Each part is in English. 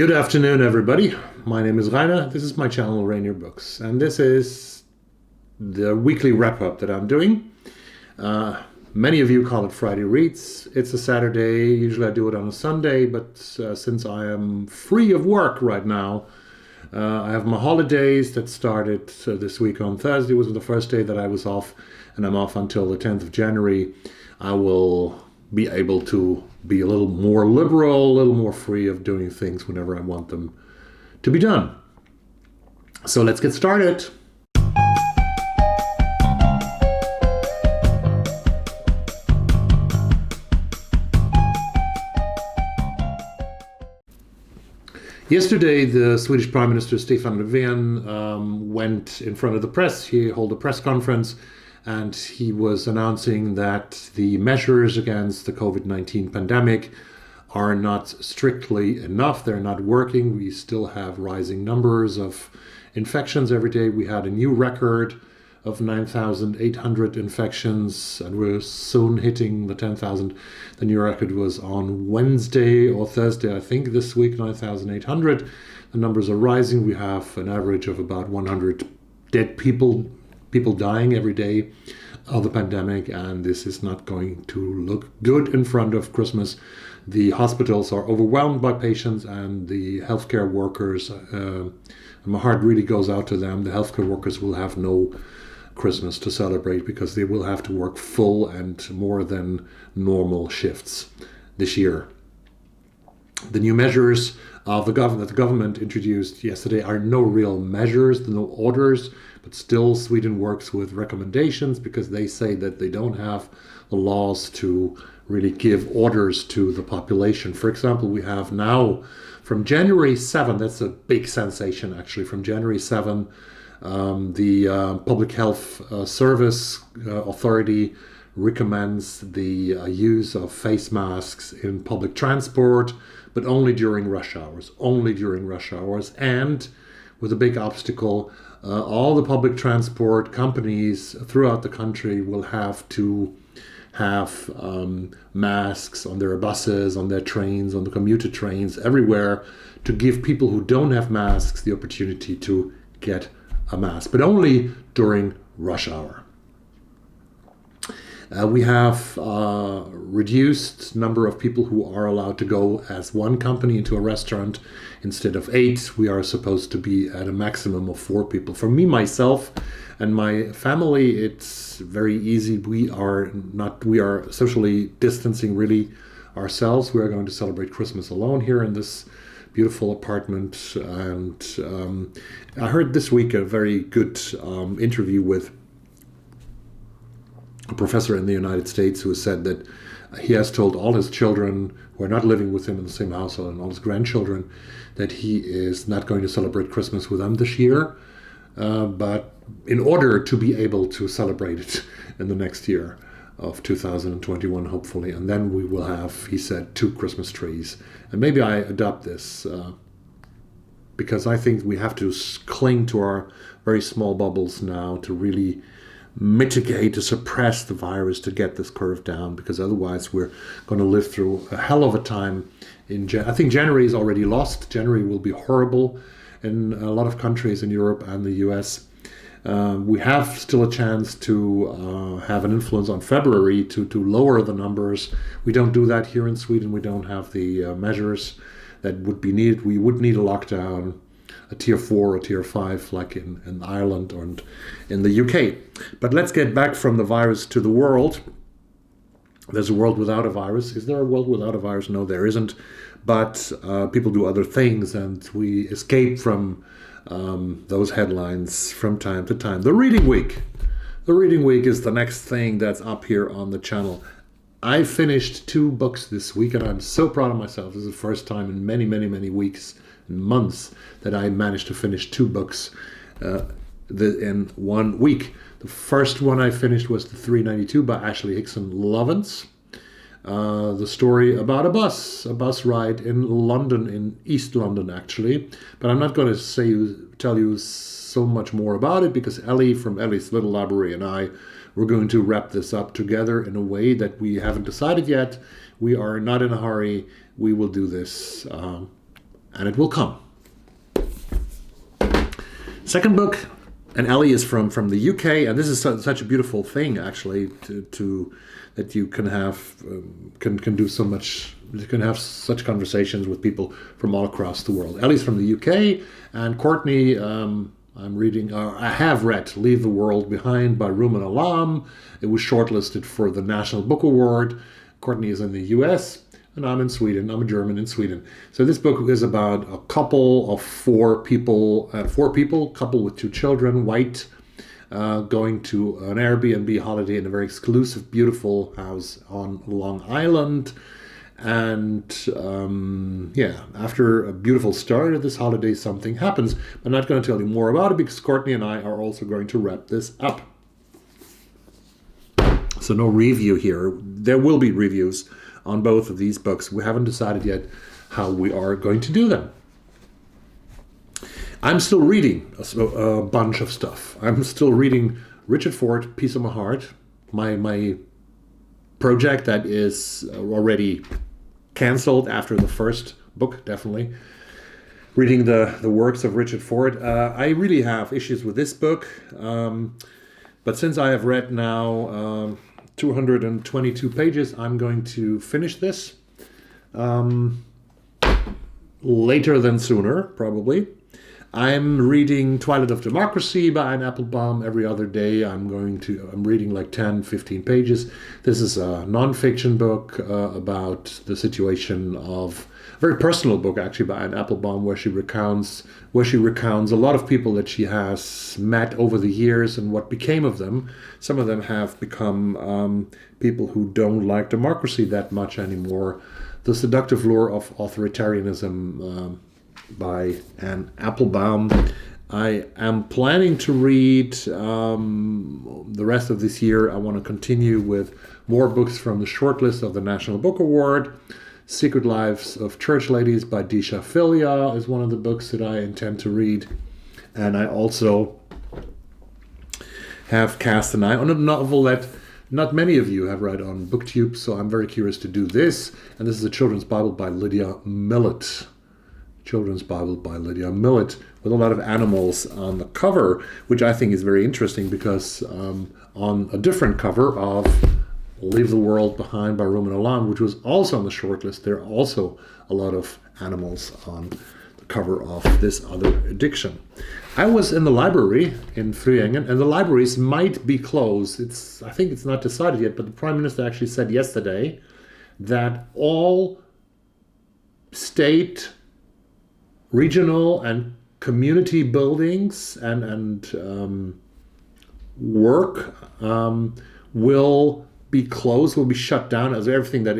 Good afternoon, everybody. My name is Rainer. This is my channel, Rainier Books, and this is the weekly wrap-up that I'm doing. Many of you call it Friday Reads. It's a Saturday. Usually I do it on a Sunday, but since I am free of work right now, I have my holidays that started this week on Thursday. It was the first day that I was off, and I'm off until the 10th of January. I will be able to be a little more liberal, a little more free of doing things whenever I want them to be done. So let's get started. Yesterday, the Swedish Prime Minister Stefan Löfven went in front of the press. He held a press conference and he was announcing that the measures against the COVID-19 pandemic are not strictly enough. They're not working. We still have rising numbers of infections every day. We had a new record of 9,800 infections, and we're soon hitting the 10,000. The new record was on Wednesday or Thursday, I think, this week, 9,800. The numbers are rising. We have an average of about 100 dead people dying every day of the pandemic, and this is not going to look good in front of Christmas. The hospitals are overwhelmed by patients and the healthcare workers. My heart really goes out to them. The healthcare workers will have no Christmas to celebrate because they will have to work full and more than normal shifts this year. The new measures of the government introduced yesterday are no real measures, no orders, but still Sweden works with recommendations because they say that they don't have the laws to really give orders to the population. For example, we have now from January 7, that's a big sensation actually, from January 7, the Public Health Service Authority recommends the use of face masks in public transport, but only during rush hours, and with a big obstacle, all the public transport companies throughout the country will have to have masks on their buses, on their trains, on the commuter trains, everywhere, to give people who don't have masks the opportunity to get a mask, but only during rush hour. We have reduced number of people who are allowed to go as one company into a restaurant. Instead of 8, we are supposed to be at a maximum of 4 people. For me, myself, and my family, it's very easy. We are socially distancing really ourselves. We are going to celebrate Christmas alone here in this beautiful apartment. And I heard this week a very good interview with a professor in the United States who said that he has told all his children who are not living with him in the same household and all his grandchildren that he is not going to celebrate Christmas with them this year, but in order to be able to celebrate it in the next year of 2021, hopefully. And then we will have, he said, 2 Christmas trees. And maybe I adopt this because I think we have to cling to our very small bubbles now to really mitigate, to suppress the virus, to get this curve down, because otherwise we're going to live through a hell of a time. I think January is already lost. January will be horrible in a lot of countries in Europe and the US. We have still a chance to have an influence on February to lower the numbers. We don't do that here in Sweden. We don't have the measures that would be needed. We would need a lockdown, a tier 4 or tier 5 like in Ireland or in the UK. But let's get back from the virus to the world. There's a world without a virus. Is there a world without a virus? No, there isn't. But people do other things, and we escape from those headlines from time to time. The reading week. The reading week is the next thing that's up here on the channel. I finished 2 books this week, and I'm so proud of myself. This is the first time in many, many, many weeks and months that I managed to finish 2 books in 1 week. The first one I finished was The 392 by Hutchinson-Lovence. The story about a bus ride in London, in East London actually. But I'm not going to tell you so much more about it because Ellie from Ellie's Little Library and I, we're going to wrap this up together in a way that we haven't decided yet. We are not in a hurry. We will do this and it will come. Second book, and Ellie is from the UK, and this is such a beautiful thing actually to that you can have can do so much. You can have such conversations with people from all across the world. Ellie's from the UK, and Courtney. I have read Leave the World Behind by Rumaan. It was shortlisted for the National Book Award. Courtney is in the US, and I'm in Sweden. I'm a German in Sweden. So this book is about a couple of four people, couple with two children, white, going to an Airbnb holiday in a very exclusive, beautiful house on Long Island. And after a beautiful start of this holiday, something happens. I'm not going to tell you more about it because Courtney and I are also going to wrap this up. So no review here. There will be reviews on both of these books. We haven't decided yet how we are going to do them. I'm still reading a bunch of stuff. I'm still reading Richard Ford, Piece of My Heart, my project that is already canceled after the first book, definitely. Reading the works of Richard Ford. I really have issues with this book, but since I have read now 222 pages, I'm going to finish this later than sooner, probably. I'm reading Twilight of Democracy by Applebaum every other day. I'm reading like 10, 15 pages. This is a non-fiction book about the situation of a very personal book actually by Applebaum, where she recounts a lot of people that she has met over the years and what became of them. Some of them have become people who don't like democracy that much anymore. The Seductive Lure of Authoritarianism by Anne Applebaum. I am planning to read the rest of this year. I want to continue with more books from the shortlist of the National Book Award. Secret Lives of Church Ladies by Deesha Phyliaw is one of the books that I intend to read. And I also have cast an eye on a novel that not many of you have read on BookTube, so I'm very curious to do this. And this is a children's Bible by Lydia Millet. Children's Bible by Lydia Millet, with a lot of animals on the cover, which I think is very interesting because on a different cover of Leave the World Behind by Rumaan, which was also on the shortlist, there are also a lot of animals on the cover of this other edition. I was in the library in Phyliaw, and the libraries might be closed. I think it's not decided yet, but the Prime Minister actually said yesterday that all state, regional and community buildings and work will be closed, will be shut down, as everything that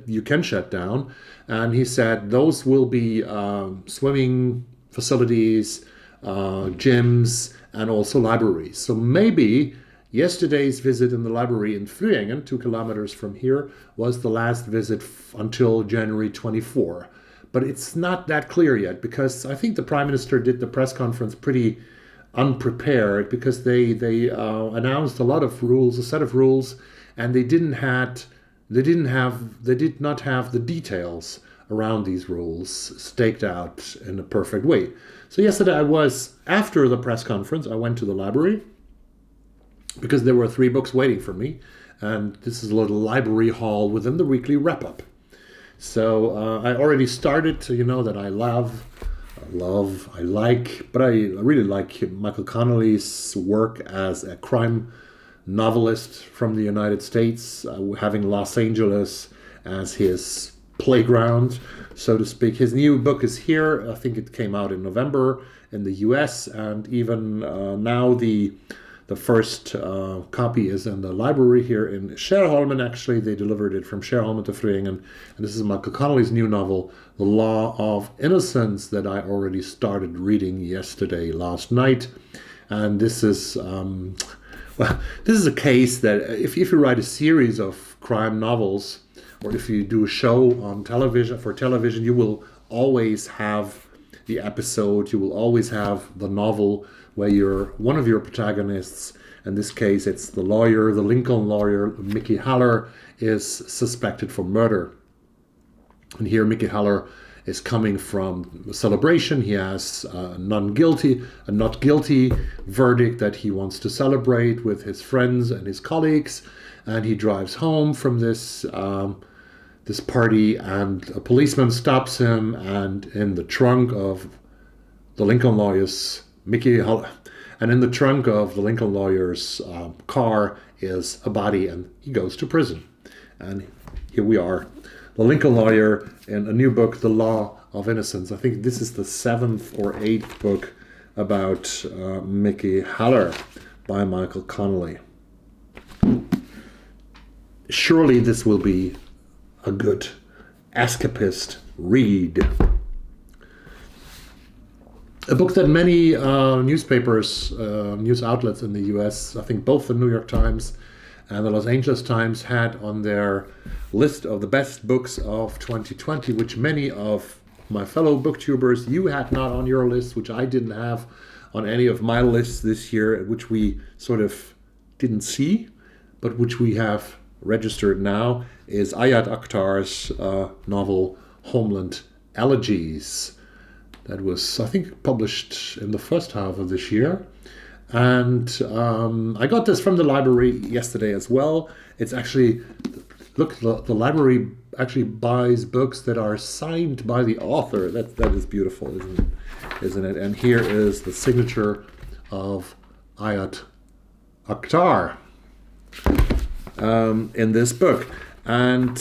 you can shut down. And he said those will be swimming facilities, gyms, and also libraries. So maybe yesterday's visit in the library in Phyliaw, 2 kilometers from here, was the last visit until January 24. But it's not that clear yet, because I think the Prime Minister did the press conference pretty unprepared, because they announced a lot of rules, a set of rules, and they did not have the details around these rules staked out in a perfect way. So yesterday after the press conference, I went to the library because there were 3 books waiting for me, and this is a little library hall within the weekly wrap-up. So I already started to, that I really like Michael Connelly's work as a crime novelist from the United States, having Los Angeles as his playground, so to speak. His new book is here. I think it came out in November in the US, and even now the first copy is in the library here in Skärholmen. Actually, they delivered it from Skärholmen to Phyliaw, and this is Michael Connelly's new novel, The Law of Innocence, that I already started reading last night. And this is this is a case that if you write a series of crime novels, or if you do a show on television, you will always have the episode, you will always have the novel where one of your protagonists, in this case it's the Lincoln lawyer, Mickey Haller, is suspected for murder. And here Mickey Haller is coming from a celebration. He has a not guilty verdict that he wants to celebrate with his friends and his colleagues, and he drives home from this party, and a policeman stops him, and in the trunk of the Lincoln lawyer's car is a body, and he goes to prison. And here we are, the Lincoln lawyer in a new book, The Law of Innocence. I think this is the 7th or 8th book about Mickey Haller by Michael Connelly. Surely this will be a good escapist read. A book that many newspapers, news outlets in the US, I think both the New York Times and the Los Angeles Times, had on their list of the best books of 2020, which many of my fellow booktubers, you had not on your list, which I didn't have on any of my lists this year, which we sort of didn't see, but which we have registered now, is Ayad Akhtar's novel Homeland, Elegies. That was, I think, published in the first half of this year. And I got this from the library yesterday as well. It's actually, look, the library actually buys books that are signed by the author. That is beautiful, isn't it? And here is the signature of Ayad Akhtar in this book. And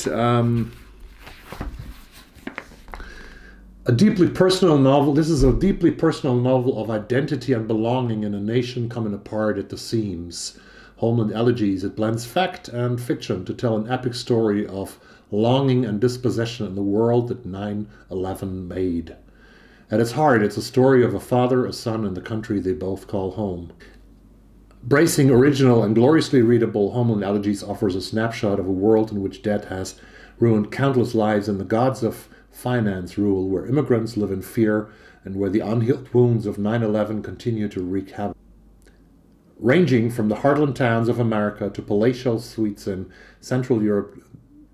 a deeply personal novel. This is a deeply personal novel of identity and belonging in a nation coming apart at the seams. Homeland, Elegies. It blends fact and fiction to tell an epic story of longing and dispossession in the world that 9/11 made. At its heart, it's a story of a father, a son, and the country they both call home. Bracing, original, and gloriously readable, Homeland, Elegies offers a snapshot of a world in which debt has ruined countless lives and the gods of finance rule, where immigrants live in fear and where the unhealed wounds of 9/11 continue to wreak havoc. Ranging from the heartland towns of America to palatial suites in Central Europe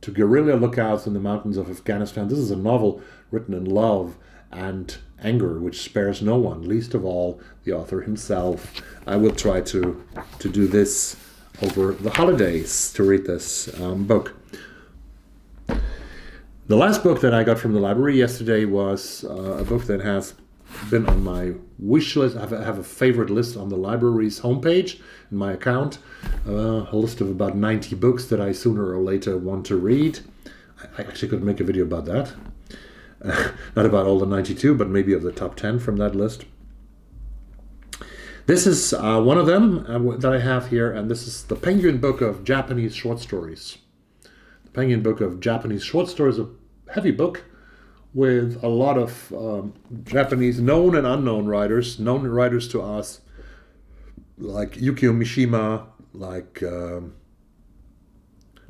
to guerrilla lookouts in the mountains of Afghanistan, this is a novel written in love and anger, which spares no one, least of all the author himself. I will try to do this over the holidays, to read this book. The last book that I got from the library yesterday was a book that has been on my wish list. I have a favorite list on the library's homepage in my account, a list of about 90 books that I sooner or later want to read. I actually could make a video about that. Not about all the 92, but maybe of the top 10 from that list. This is one of them that I have here, and this is the Penguin Book of Japanese Short Stories. The Penguin Book of Japanese Short Stories, a heavy book with a lot of Japanese known and unknown writers, known writers to us, like Yukio Mishima, like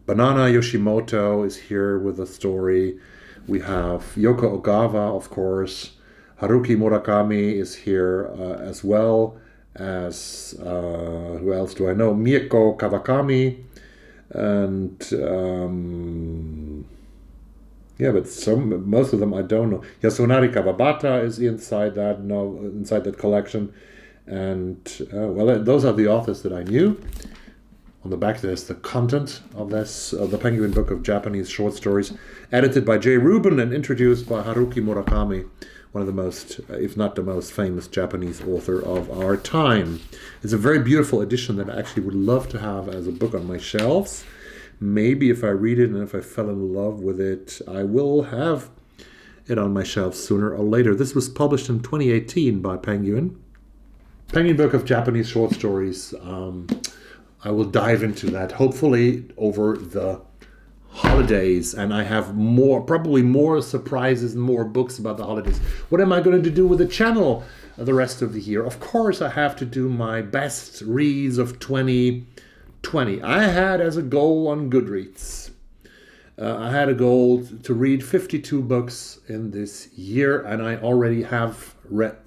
Banana Yoshimoto is here with a story. We have Yoko Ogawa, of course. Haruki Murakami is here as well as, who else do I know? Mieko Kawakami, and but most of them I don't know. Yasunari Kawabata is inside that collection, and those are the authors that I knew. On the back there's the content of the Penguin Book of Japanese Short Stories, edited by J. Rubin and introduced by Haruki Murakami, one of the most, if not the most famous Japanese author of our time. It's a very beautiful edition that I actually would love to have as a book on my shelves. Maybe if I read it and if I fell in love with it, I will have it on my shelves sooner or later. This was published in 2018 by Penguin. Penguin Book of Japanese Short Stories. I will dive into that, hopefully over the holidays, and I have probably more surprises and more books about the holidays. What am I going to do with the channel the rest of the year? Of course, I have to do my best reads of 2020. I had as a goal on Goodreads, I had a goal to read 52 books in this year, and I already have read.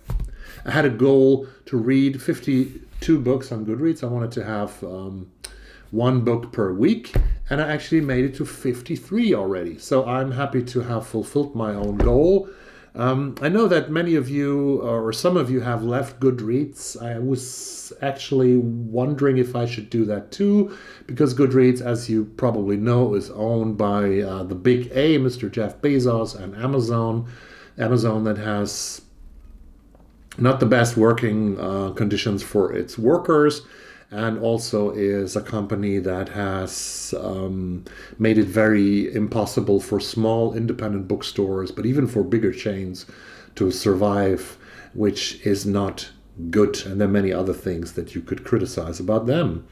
I had a goal to read 52 books on Goodreads. I wanted to have one book per week, and I actually made it to 53 already. So I'm happy to have fulfilled my own goal. I know that many of you, or some of you, have left Goodreads. I was actually wondering if I should do that too, because Goodreads, as you probably know, is owned by the big A, Mr. Jeff Bezos, and Amazon. Amazon that has not the best working conditions for its workers, and also is a company that has made it very impossible for small independent bookstores, but even for bigger chains, to survive, which is not good. And there are many other things that you could criticize about them.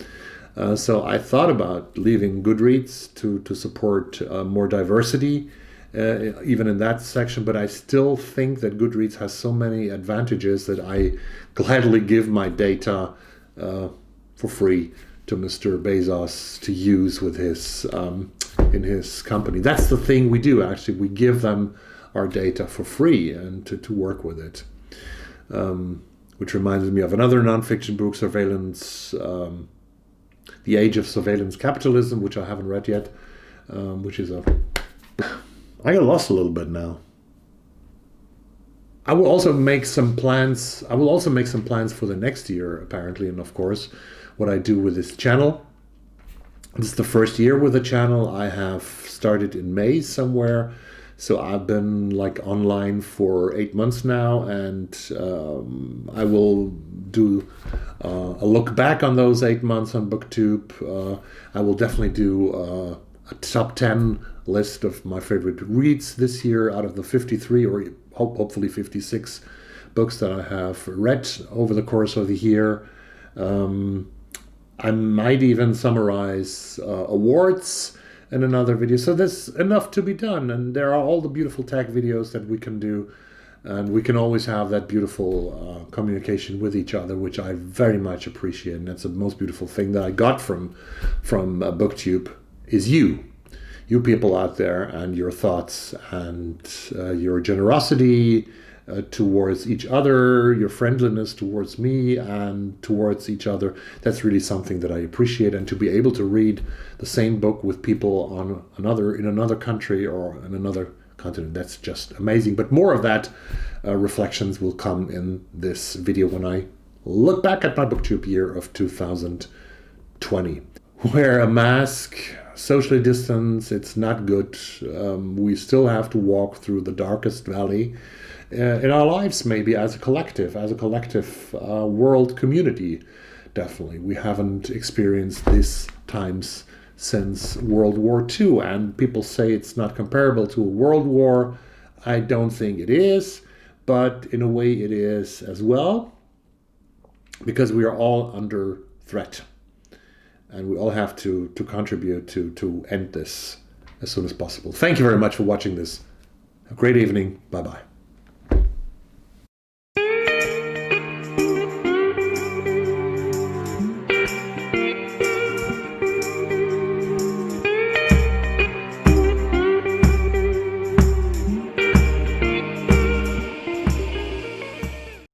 So I thought about leaving Goodreads to support more diversity, even in that section, but I still think that Goodreads has so many advantages that I gladly give my data for free to Mr. Bezos to use with his in his company. That's the thing we do, actually. We give them our data for free and to work with it. Which reminds me of another nonfiction book, Surveillance, The Age of Surveillance Capitalism, which I haven't read yet, which is a... I got lost a little bit now. I will also make some plans. I will also make some plans for the next year, apparently, and of course, what I do with this channel. This is the first year with the channel. I have started in May somewhere, so I've been like online for 8 months now, and I will do a look back on those 8 months on BookTube. I will definitely do a top 10 list of my favorite reads this year out of the 53 or hopefully 56 books that I have read over the course of the year. I might even summarize awards in another video. So there's enough to be done, and there are all the beautiful tech videos that we can do, and we can always have that beautiful communication with each other, which I very much appreciate. And that's the most beautiful thing that I got from BookTube is you people out there, and your thoughts and your generosity towards each other, your friendliness towards me and towards each other. That's really something that I appreciate. And to be able to read the same book with people in another country or in another continent, that's just amazing. But more of that reflections will come in this video when I look back at my BookTube year of 2020. Wear a mask, socially distance, it's not good. We still have to walk through the darkest valley in our lives, maybe as a collective world community. Definitely. We haven't experienced these times since World War II, and people say it's not comparable to a world war. I don't think it is, but in a way it is as well, because we are all under threat. And we all have to contribute to end this as soon as possible. Thank you very much for watching this. Have a great evening. Bye-bye.